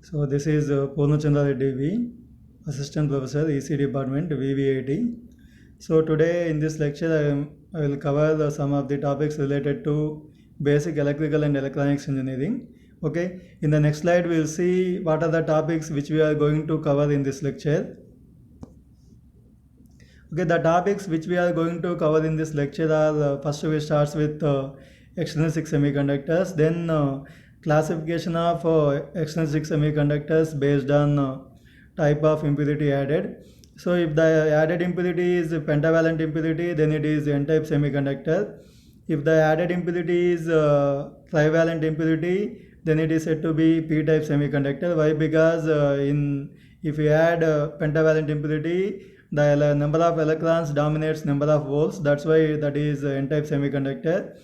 So this is Purnachandra Reddy V, Assistant Professor, EC Department, VVIT. So today in this lecture I will cover some of the topics related to basic electrical and electronics engineering. Okay, in the next slide we will see what are the topics which we are going to cover in this lecture. Okay, the topics which we are going to cover in this lecture are first we starts with extrinsic semiconductors, then classification of extrinsic semiconductors based on type of impurity added. So if the added impurity is pentavalent impurity, then it is n-type semiconductor. If the added impurity is trivalent impurity, then it is said to be p-type semiconductor. Why? Because if you add pentavalent impurity, the number of electrons dominates number of volts. That's why that is n-type semiconductor.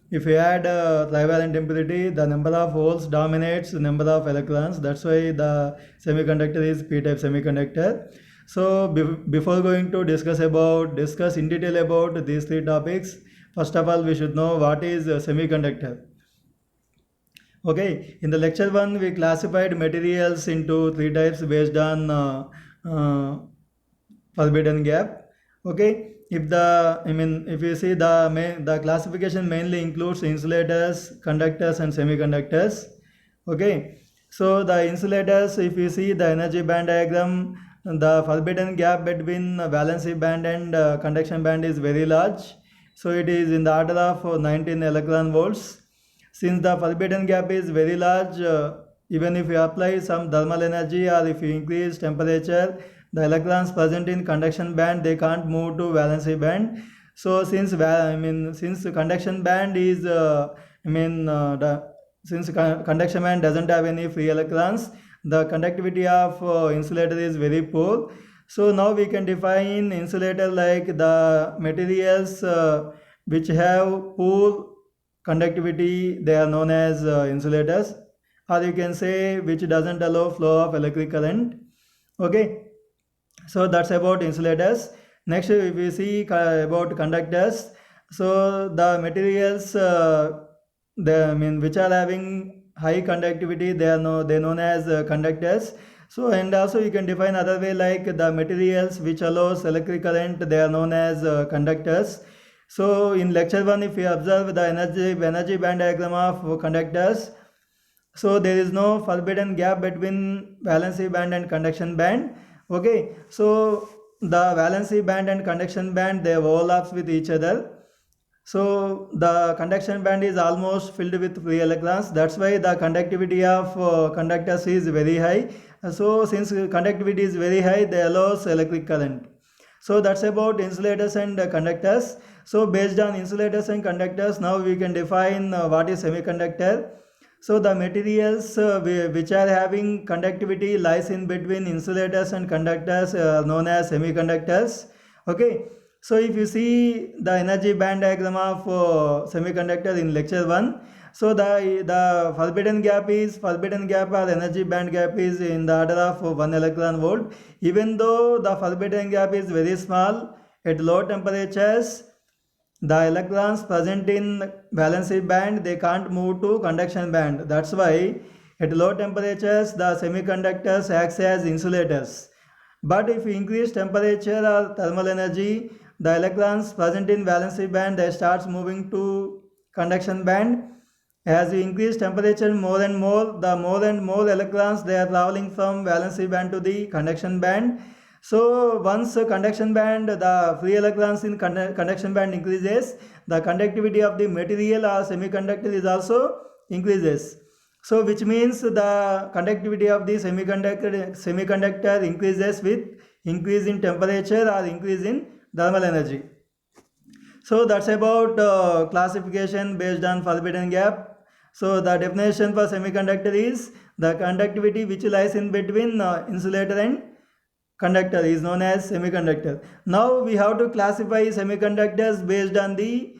If you add trivalent impurity, the number of volts dominates the number of electrons. That's why the semiconductor is p-type semiconductor. So before going to discuss in detail about these three topics, first of all we should know what is a semiconductor. Okay, in the lecture 1 we classified materials into three types based on forbidden gap. Okay, if you see the classification mainly includes insulators, conductors and semiconductors. Okay, so the insulators, if you see the energy band diagram, the forbidden gap between valency band and conduction band is very large. So it is in the order of 19 electron volts. Since the forbidden gap is very large, even if you apply some thermal energy or if you increase temperature, the electrons present in conduction band, they can't move to valency band. So since conduction band is since conduction band doesn't have any free electrons, the conductivity of insulator is very poor. So now we can define insulator like the materials which have poor conductivity, they are known as insulators, or you can say which doesn't allow flow of electric current. Okay, so that's about insulators. Next if we see about conductors, so the materials which are having high conductivity, they are known as conductors. So and also you can define other way like the materials which allows electric current, they are known as conductors. So in lecture 1 if you observe the energy band diagram of conductors, so there is no forbidden gap between valency band and conduction band. Okay, so the valency band and conduction band, they overlaps with each other. So the conduction band is almost filled with free electrons. That's why the conductivity of conductors is very high. So since conductivity is very high, they allows electric current. So that's about insulators and conductors. So based on insulators and conductors, now we can define what is semiconductor. So the materials which are having conductivity lies in between insulators and conductors known as semiconductors. Okay, so if you see the energy band diagram of semiconductor in lecture 1, so the forbidden gap or energy band gap is in the order of 1 electron volt. Even though the forbidden gap is very small, at low temperatures the electrons present in valency band, they can't move to conduction band. That's why at low temperatures the semiconductors acts as insulators. But if you increase temperature or thermal energy, the electrons present in valency band, they starts moving to conduction band. As you increase temperature more and more, the more and more electrons, they are traveling from valency band to the conduction band. So once conduction band, the free electrons in conduction band increases, the conductivity of the material or semiconductor is also increases. So which means the conductivity of the semiconductor increases with increase in temperature or increase in thermal energy. So that's about classification based on forbidden gap. So the definition for semiconductor is the conductivity which lies in between insulator and conductor is known as semiconductor. Now we have to classify semiconductors based on the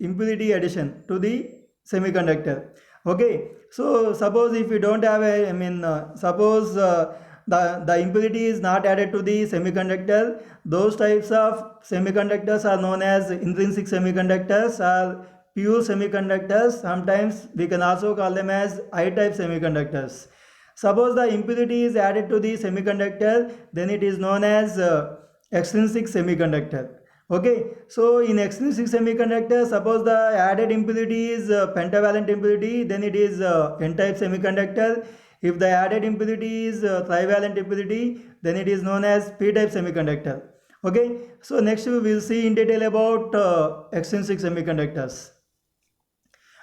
impurity addition to the semiconductor. Okay, so suppose if you don't have suppose the impurity is not added to the semiconductor, those types of semiconductors are known as intrinsic semiconductors or pure semiconductors. Sometimes we can also call them as I-type semiconductors. Suppose the impurity is added to the semiconductor, then it is known as extrinsic semiconductor. Okay, so in extrinsic semiconductor, suppose the added impurity is pentavalent impurity, then it is N-type semiconductor. If the added impurity is trivalent impurity, then it is known as P-type semiconductor. Okay, so next we will see in detail about extrinsic semiconductors.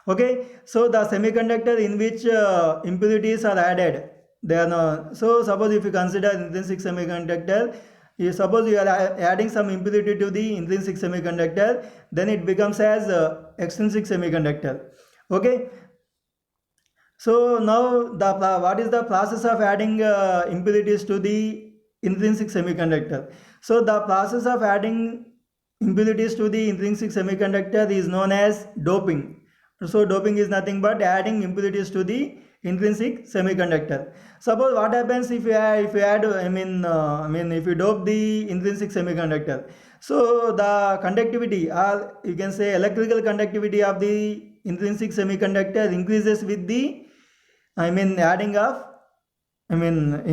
Okay, so the semiconductor in which impurities are added, they are not. So suppose if you consider intrinsic semiconductor, suppose you are adding some impurity to the intrinsic semiconductor, then it becomes as extrinsic semiconductor. Okay, so now what is the process of adding impurities to the intrinsic semiconductor? So the process of adding impurities to the intrinsic semiconductor is known as doping. So doping is nothing but adding impurities to the intrinsic semiconductor. Suppose what happens if you add if you dope the intrinsic semiconductor. So the conductivity, or you can say electrical conductivity of the intrinsic semiconductor increases with the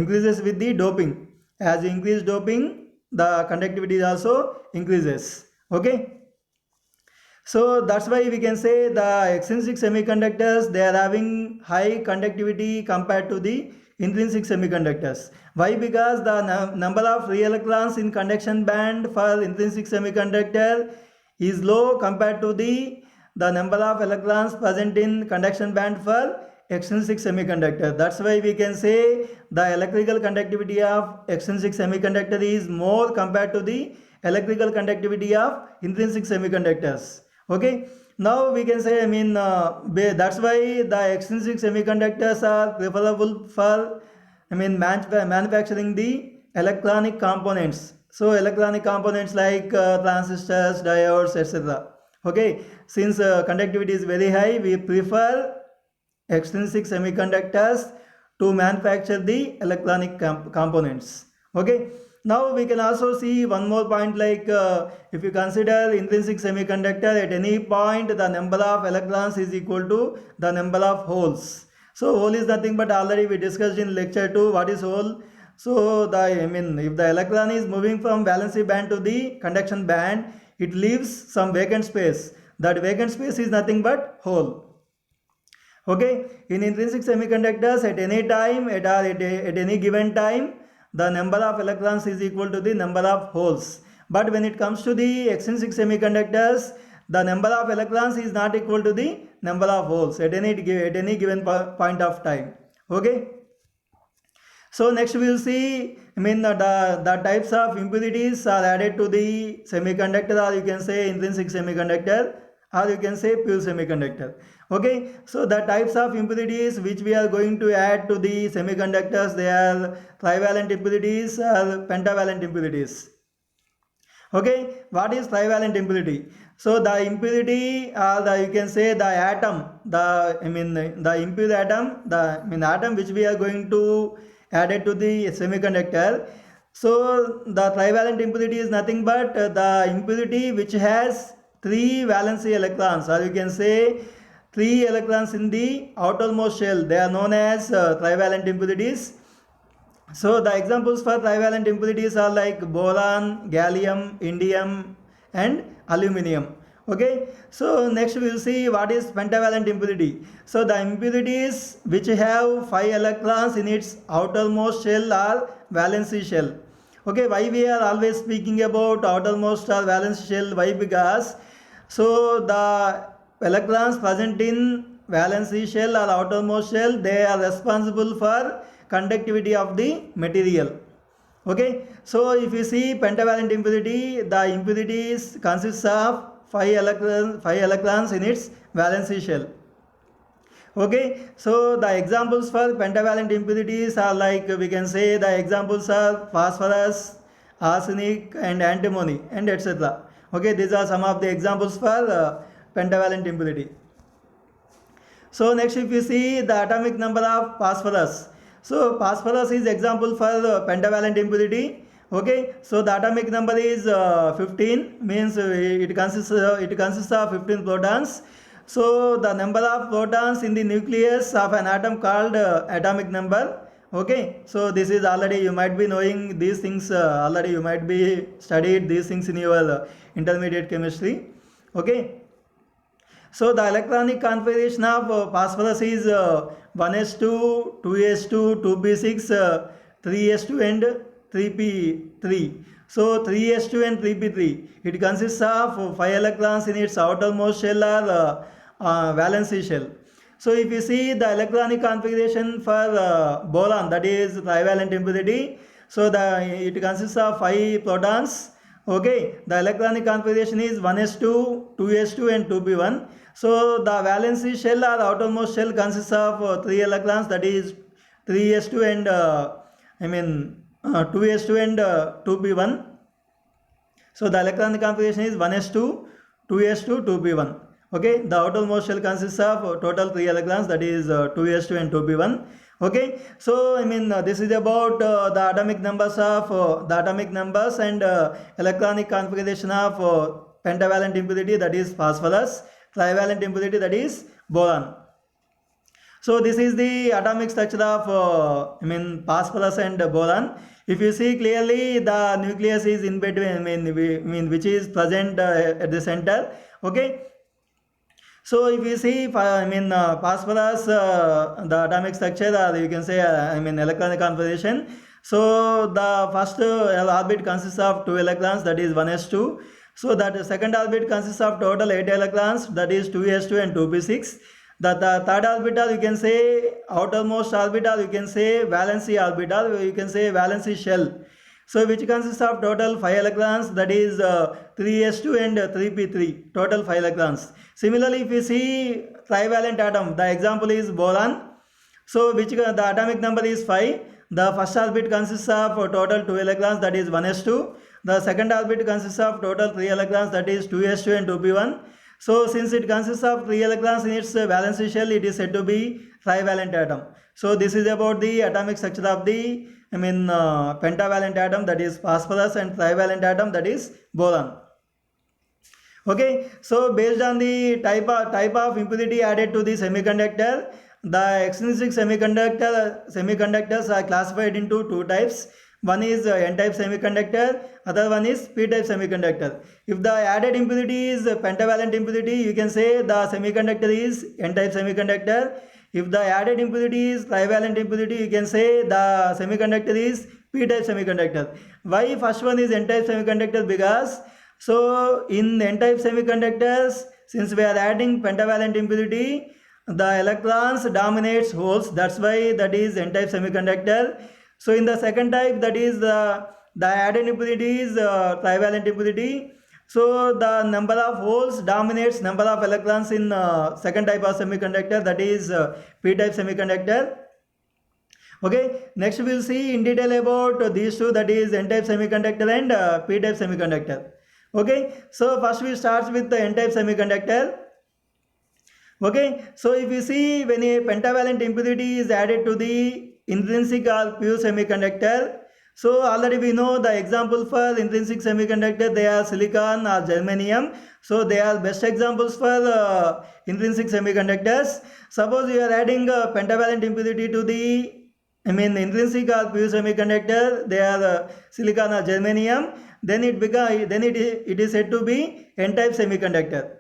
increases with the doping. As you increase doping, the conductivity also increases. Okay. So that's why we can say the extrinsic semiconductors, they are having high conductivity compared to the intrinsic semiconductors. Why? Because the number of free electrons in conduction band for intrinsic semiconductor is low compared to the number of electrons present in conduction band for extrinsic semiconductor. That's why we can say the electrical conductivity of extrinsic semiconductor is more compared to the electrical conductivity of intrinsic semiconductors. Okay, now we can say that's why the extrinsic semiconductors are preferable for manufacturing the electronic components. So electronic components like transistors, diodes, etc. Okay, since conductivity is very high, we prefer extrinsic semiconductors to manufacture the electronic components. Okay, now we can also see one more point, like if you consider intrinsic semiconductor, at any point the number of electrons is equal to the number of holes. So hole is nothing but, already we discussed in lecture 2 what is hole. So if the electron is moving from valency band to the conduction band, it leaves some vacant space. That vacant space is nothing but hole. Okay, in intrinsic semiconductors, at any time, at any given time, the number of electrons is equal to the number of holes. But when it comes to the extrinsic semiconductors, the number of electrons is not equal to the number of holes at any given point of time. Okay. So next we will see, the types of impurities are added to the semiconductor, or you can say intrinsic semiconductor, or you can say pure semiconductor. Okay, so the types of impurities which we are going to add to the semiconductors, they are trivalent impurities or pentavalent impurities. Okay, what is trivalent impurity? So the impurity, you can say the atom, the impure atom, atom which we are going to add it to the semiconductor. So the trivalent impurity is nothing but the impurity which has 3 valency electrons, or you can say 3 electrons in the outermost shell. They are known as trivalent impurities. So the examples for trivalent impurities are like boron, gallium, indium and aluminium. Okay, so next we will see what is pentavalent impurity. So the impurities which have 5 electrons in its outermost shell or valency shell. Okay, why we are always speaking about outermost or valence shell? Why? Because so the electrons present in valency shell or outermost shell, they are responsible for conductivity of the material. Okay, so if you see pentavalent impurity, the impurities consists of 5 electrons in its valency shell. Okay, so the examples for pentavalent impurities are like, we can say the examples are phosphorus, arsenic and antimony and etc. Okay, these are some of the examples for pentavalent impurity. So next if you see the atomic number of phosphorus. So phosphorus is example for pentavalent impurity. Okay, so the atomic number is 15, means it consists of 15 protons. So the number of protons in the nucleus of an atom called atomic number. Okay, so this is already you might be knowing these things, already you might be studied these things in your intermediate chemistry. Okay, so the electronic configuration of phosphorus is 1s2, 2s2, 2p6, 3s2 and 3p3. So 3s2 and 3p3. It consists of 5 electrons in its outermost shell or valency shell. So if you see the electronic configuration for boron, that is trivalent impurity, so it consists of 5 protons. Okay, the electronic configuration is 1s2, 2s2 and 2p1. So the valency shell or outermost shell consists of 3 electrons, that is 3s2 and 2s2 and 2p1. So the electronic configuration is 1s2, 2s2, 2p1. Okay, the outermost shell consists of total 3 electrons, that is 2s2 and 2p1. Okay, so this is about the atomic numbers and electronic configuration of pentavalent impurity, that is phosphorus, trivalent impurity, that is boron. So this is the atomic structure of phosphorus and boron. If you see clearly, the nucleus is in between, which is present at the center. Okay. So if you see, phosphorus, the atomic structure, or you can say, electronic configuration. So the first orbit consists of 2 electrons, that is 1s2. So that second orbit consists of total 8 electrons, that is 2s2 and 2p6. The third orbital, you can say outermost orbital, you can say valency orbital, you can say valency shell. So which consists of total 5 electrons, that is 3s2 and 3p3, total 5 electrons. Similarly, if you see trivalent atom, the example is boron. So which the atomic number is 5. The first orbit consists of total 2 electrons, that is 1s2. The second orbit consists of total 3 electrons, that is 2s2 and 2p1. So since it consists of 3 electrons in its valency shell, it is said to be trivalent atom. So this is about the atomic structure of the pentavalent atom, that is phosphorus, and trivalent atom, that is boron. Okay, so based on the type of impurity added to the semiconductor, the extrinsic semiconductors are classified into 2 types. One is n-type semiconductor, other one is p-type semiconductor. If the added impurity is pentavalent impurity, you can say the semiconductor is n-type semiconductor. If the added impurity is trivalent impurity, you can say the semiconductor is p-type semiconductor. Why first one is n-type semiconductor? Because so in n-type semiconductors, since we are adding pentavalent impurity, the electrons dominates holes. That's why that is n-type semiconductor. So in the second type, that is the added impurity is trivalent impurity. So the number of holes dominates number of electrons in second type of semiconductor, that is p-type semiconductor. Okay, next we will see in detail about these two, that is n-type semiconductor and p-type semiconductor. Okay, so first we start with the n-type semiconductor. Okay, so if you see, when a pentavalent impurity is added to the intrinsic or pure semiconductor, so already we know the example for intrinsic semiconductor, they are silicon or germanium. So they are best examples for intrinsic semiconductors. Suppose you are adding pentavalent impurity to the intrinsic or pure semiconductor, they are silicon or germanium, then it is said to be n-type semiconductor.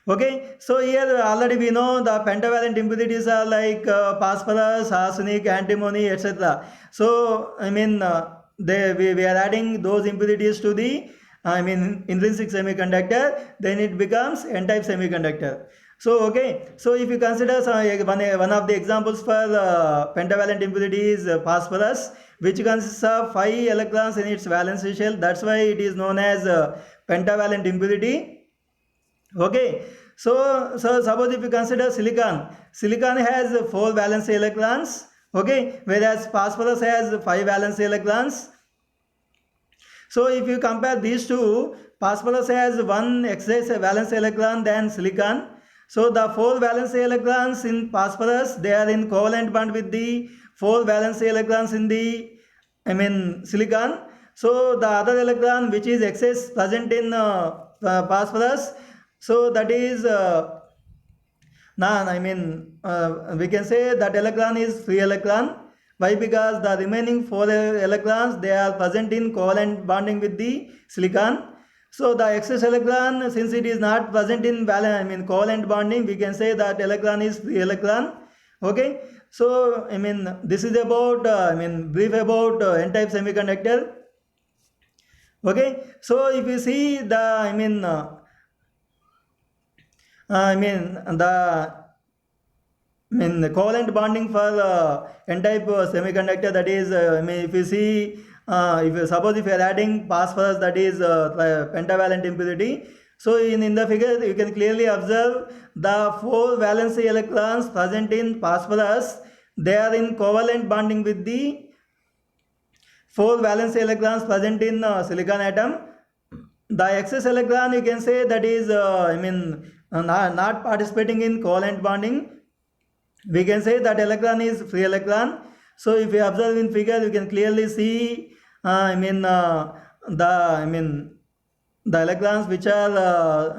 Okay, so here already we know the pentavalent impurities are like phosphorus, arsenic, antimony, etc. So we are adding those impurities to the intrinsic semiconductor, then it becomes n-type semiconductor. So okay, so if you consider one of the examples for pentavalent impurity is phosphorus, which consists of 5 electrons in its valency shell. That's why it is known as pentavalent impurity. Okay, so suppose if you consider silicon has 4 valence electrons. Okay, whereas phosphorus has 5 valence electrons. So if you compare these two, phosphorus has 1 excess valence electron than silicon. So the 4 valence electrons in phosphorus, they are in covalent bond with the 4 valence electrons in the silicon. So the other electron which is excess present in phosphorus, so that is No, I mean, we can say that electron is free electron. Why? Because the remaining four electrons, they are present in covalent bonding with the silicon. So the excess electron, since it is not present in covalent bonding, we can say that electron is free electron. Okay. So I mean, this is about brief about n-type semiconductor. Okay. So if you see the the the covalent bonding for n-type semiconductor, that is, if you see, if you suppose if you are adding phosphorus, that is pentavalent impurity. So in the figure you can clearly observe the four valency electrons present in phosphorus. They are in covalent bonding with the four valency electrons present in silicon atom. The excess electron, you can say, that is not participating in covalent bonding. We can say that electron is free electron. So if you observe in figure, you can clearly see the electrons which are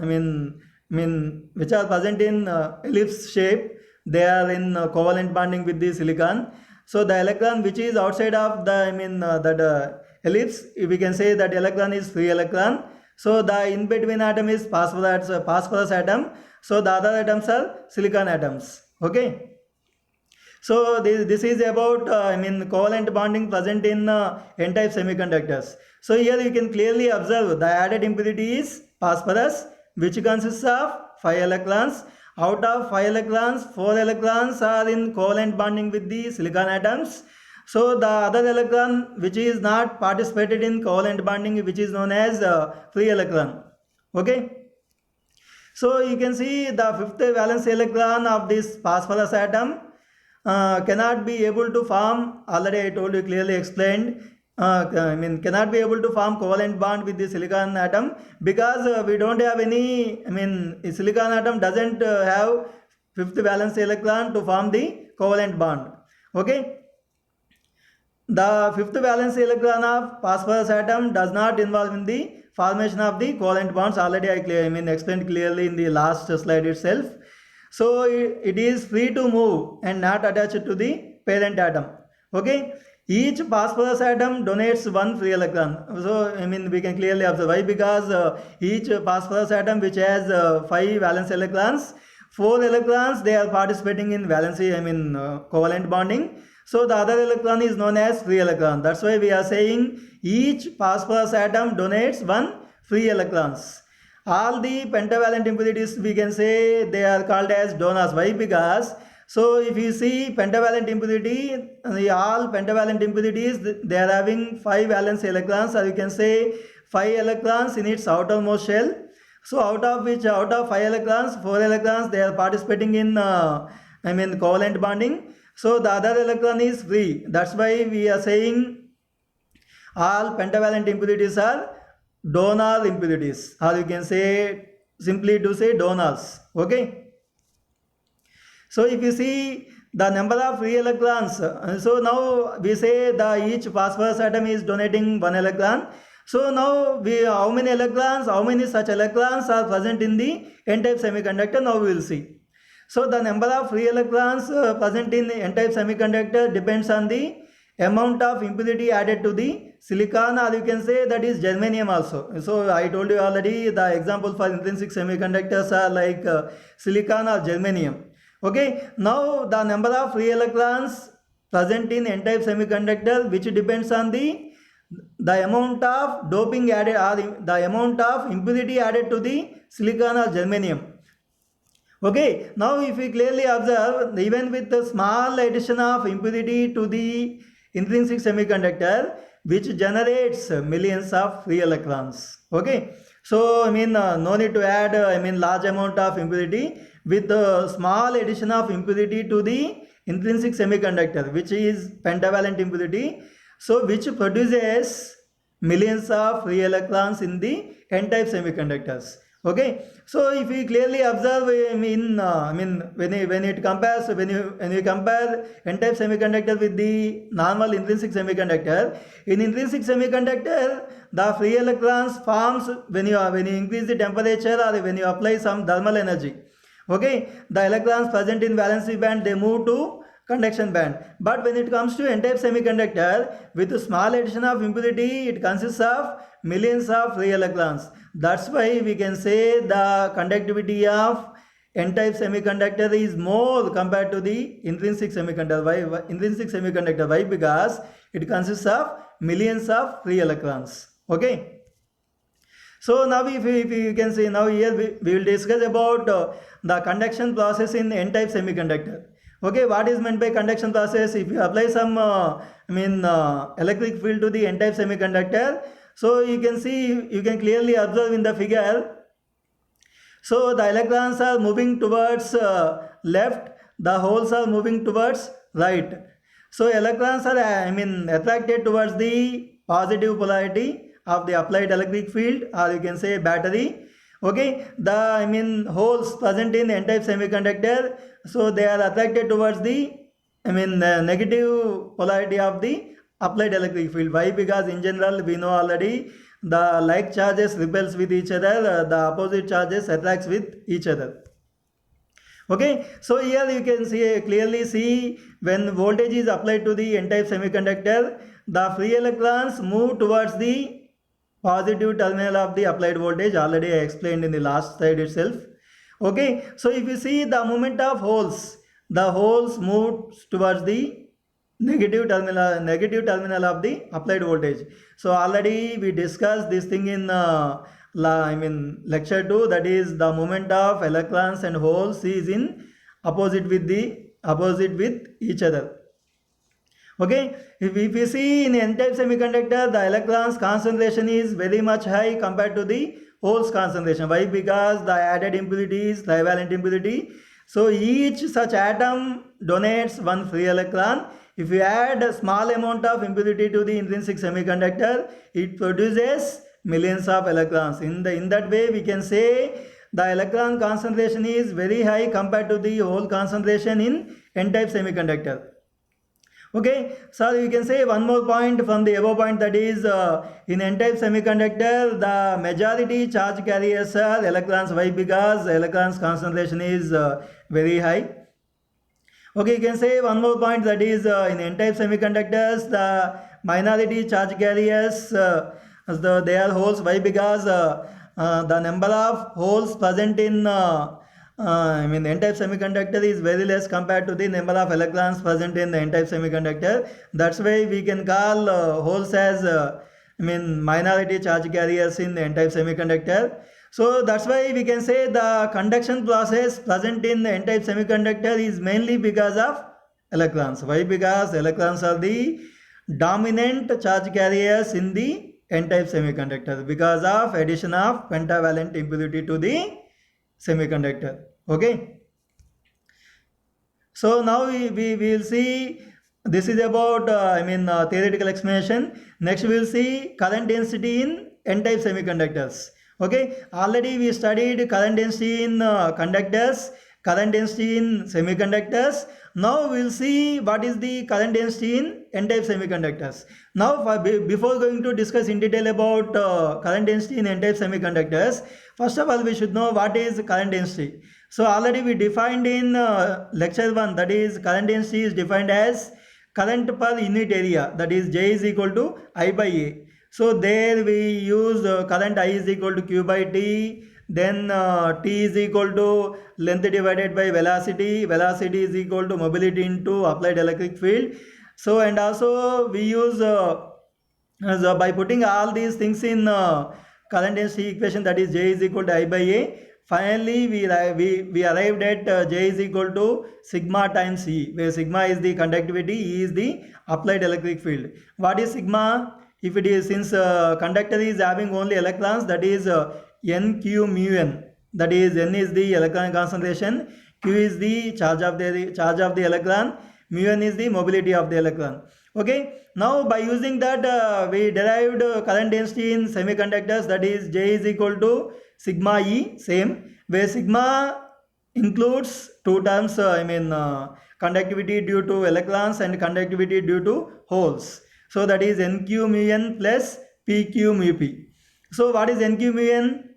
which are present in ellipse shape. They are in covalent bonding with the silicon. So the electron which is outside of the ellipse, we can say that electron is free electron. So the in between atom is phosphorus atom. So the other atoms are silicon atoms. Okay. So this is about covalent bonding present in n-type semiconductors. So here you can clearly observe the added impurity is phosphorus, which consists of 5 electrons. Out of 5 electrons, 4 electrons are in covalent bonding with the silicon atoms. So the other electron which is not participated in covalent bonding, which is known as free electron. Okay. So you can see the fifth valence electron of this phosphorus atom cannot be able to form, already I told you, clearly explained, cannot be able to form covalent bond with the silicon atom, because we don't have any, silicon atom doesn't have fifth valence electron to form the covalent bond. Okay. The fifth valence electron of phosphorus atom does not involve in the formation of the covalent bonds. Already I explained clearly in the last slide itself. So it is free to move and not attached to the parent atom. Okay. Each phosphorus atom donates one free electron. So we can clearly observe why, because each phosphorus atom which has 5 valence electrons, 4 electrons they are participating in valency covalent bonding. So the other electron is known as free electron. That's why we are saying each phosphorus atom donates one free electrons. All the pentavalent impurities, we can say they are called as donors. Why? Because so if you see pentavalent impurity, all pentavalent impurities, they are having 5 valence electrons, or you can say 5 electrons in its outermost shell. So out of 5 electrons, 4 electrons they are participating in covalent bonding. So the other electron is free. That's why we are saying all pentavalent impurities are donor impurities, or you can say simply to say donors. Okay. So if you see the number of free electrons, so now we say each phosphorus atom is donating 1 electron. So now how many such electrons are present in the n-type semiconductor, now we will see. So the number of free electrons present in the n-type semiconductor depends on the amount of impurity added to the silicon, or you can say that is germanium also. So I told you already the example for intrinsic semiconductors are like silicon or germanium. Okay. Now the number of free electrons present in n-type semiconductor, which depends on the amount of doping added, or the amount of impurity added to the silicon or germanium. Okay. Now if we clearly observe, even with the small addition of impurity to the intrinsic semiconductor, which generates millions of free electrons. Okay. So no need to add large amount of impurity. With the small addition of impurity to the intrinsic semiconductor, which is pentavalent impurity, so which produces millions of free electrons in the n-type semiconductors. Okay. So if we clearly observe when you compare n-type semiconductor with the normal intrinsic semiconductor, in intrinsic semiconductor the free electrons forms when you increase the temperature or when you apply some thermal energy. Okay, the electrons present in valency band, they move to conduction band. But when it comes to n-type semiconductor, with a small addition of impurity, it consists of millions of free electrons. That's why we can say the conductivity of n-type semiconductor is more compared to the intrinsic semiconductor. Intrinsic semiconductor? Why? Because it consists of millions of free electrons. Okay. So now if you can see, now here we will discuss about the conduction process in n-type semiconductor. Okay, what is meant by conduction process? If you apply some electric field to the n-type semiconductor, so you can see, you can clearly observe in the figure. So the electrons are moving towards left, the holes are moving towards right. So electrons are attracted towards the positive polarity of the applied electric field, or you can say battery. Okay, the holes present in n-type semiconductor, so they are attracted towards the negative polarity of the applied electric field. Why? Because in general we know already the like charges repels with each other, the opposite charges attracts with each other. Okay, so here you can clearly see when voltage is applied to the n-type semiconductor, the free electrons move towards the positive terminal of the applied voltage. Already I explained in the last slide itself. Okay, so if you see the movement of holes, the holes move towards the negative terminal of the applied voltage. So already we discussed this thing in lecture 2, that is the movement of electrons and holes is in opposite with each other. Okay, if we see in n-type semiconductor, the electrons concentration is very much high compared to the holes concentration. Why? Because the added impurity is trivalent impurity. So each such atom donates one free electron. If you add a small amount of impurity to the intrinsic semiconductor, it produces millions of electrons. In that way, we can say the electron concentration is very high compared to the hole concentration in n-type semiconductor. Okay, so you can say one more point from the above point, that is in n-type semiconductor, the majority charge carriers are electrons. Why? Because electrons concentration is very high. Okay, you can say one more point, that is in n-type semiconductors, the minority charge carriers, they are holes. Why? Because the number of holes present in n-type semiconductor is very less compared to the number of electrons present in the n-type semiconductor. That's why we can call holes as minority charge carriers in the n-type semiconductor. So that's why we can say the conduction process present in the n-type semiconductor is mainly because of electrons. Why? Because electrons are the dominant charge carriers in the n-type semiconductor because of addition of pentavalent impurity to the semiconductor. Okay, so now we will see, this is about theoretical explanation. Next we will see current density in n-type semiconductors. Okay, already we studied current density in conductors, current density in semiconductors. Now we will see what is the current density in n-type semiconductors. Now before going to discuss in detail about current density in n-type semiconductors, first of all we should know what is current density. So already we defined in lecture 1, that is current density is defined as current per unit area, that is J is equal to I by A. So there we use current I is equal to Q by T, then T is equal to length divided by velocity, velocity is equal to mobility into applied electric field. So and also we use by putting all these things in current density equation, that is J is equal to I by A. Finally, we arrived at J is equal to sigma times E, where sigma is the conductivity, E is the applied electric field. What is sigma? If it is, since conductor is having only electrons, that is NQ mu N. That is, N is the electron concentration, Q is the charge of the electron, mu N is the mobility of the electron. Okay, now by using that we derived current density in semiconductors, that is J is equal to sigma E, same, where sigma includes two terms, conductivity due to electrons and conductivity due to holes. So that is NQ mu N plus PQ mu P. So what is NQ mu N?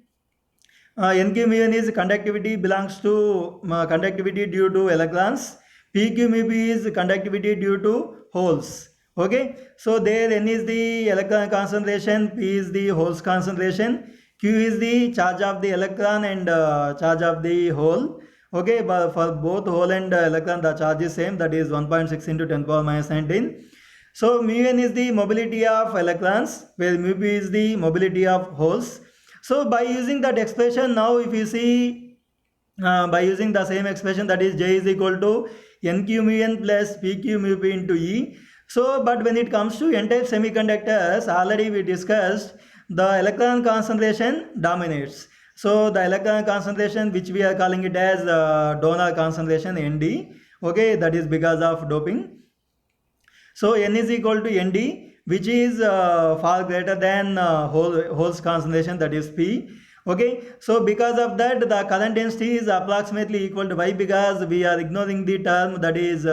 NQ mu n is conductivity belongs to conductivity due to electrons. PQ mu p is conductivity due to holes. Okay, so there N is the electron concentration, P is the holes concentration, Q is the charge of the electron and charge of the hole. Okay, but for both hole and electron the charge is same, that is 1.6 into 10 power minus 19. So mu n is the mobility of electrons, where mu p is the mobility of holes. So by using that expression, now if you see, by using the same expression, that is J is equal to NQ mu n plus PQ mu p into E. So but when it comes to n-type semiconductors, already we discussed the electron concentration dominates. So the electron concentration, which we are calling it as donor concentration, ND, okay, that is because of doping. So N is equal to ND, which is far greater than holes concentration, that is P. Okay, so because of that the current density is approximately equal to Y, because we are ignoring the term that is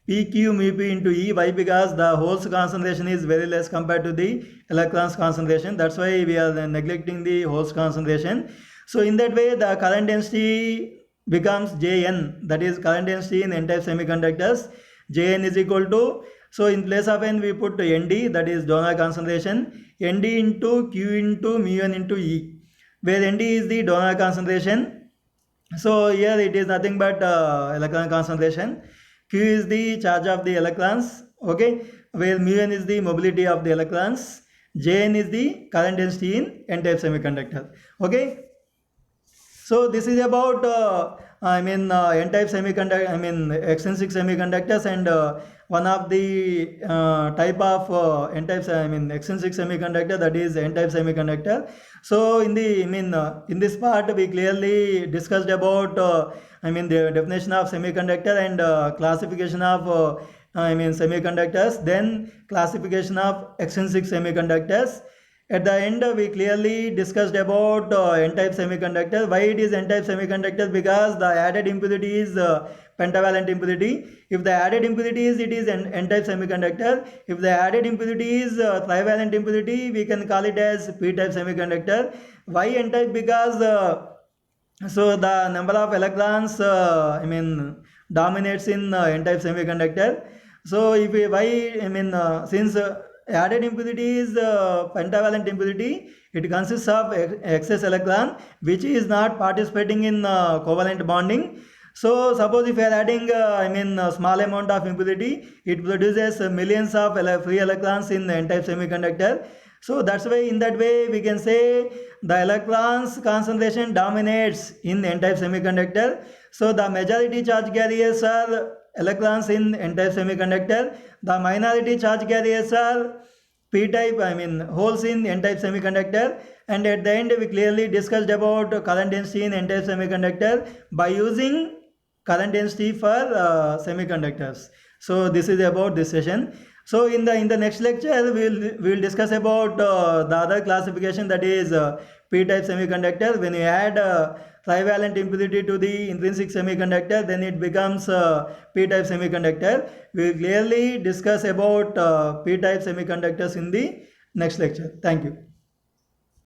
PQ mu p into E. Why? Because the holes concentration is very less compared to the electrons concentration. That's why we are neglecting the holes concentration. So in that way the current density becomes Jn, that is current density in n-type semiconductors. Jn is equal to, so in place of n we put Nd, that is donor concentration, Nd into Q into mu n into E, where Nd is the donor concentration. So here it is nothing but electron concentration. Q is the charge of the electrons, okay, where mu n is the mobility of the electrons, Jn is the current density in n-type semiconductor. Okay, so this is about n-type semiconductor, extrinsic semiconductors, and one of the type of n-type extrinsic semiconductor, that is n-type semiconductor. So in the in this part we clearly discussed about the definition of semiconductor and classification of semiconductors, then classification of extrinsic semiconductors. At the end we clearly discussed about n-type semiconductor. Why it is n-type semiconductor? Because the added impurity is pentavalent impurity. If the added impurity is, it is n-type semiconductor. If the added impurity is trivalent impurity, we can call it as p-type semiconductor. Why n-type? Because so the number of electrons dominates in n-type semiconductor. So if we, why since added impurity is pentavalent impurity, it consists of excess electron which is not participating in covalent bonding. So suppose if we are adding small amount of impurity, it produces millions of free electrons in n-type semiconductor. So that's why in that way we can say the electrons concentration dominates in n-type semiconductor. So the majority charge carriers are electrons in n-type semiconductor. The minority charge carriers are p-type, holes in n-type semiconductor. And at the end we clearly discussed about current density in n-type semiconductor by using current density for semiconductors. So this is about this session. So in the next lecture we'll discuss about the other classification, that is p-type semiconductor. When you add trivalent impurity to the intrinsic semiconductor, then it becomes p-type semiconductor. We will clearly discuss about p-type semiconductors in the next lecture. Thank you.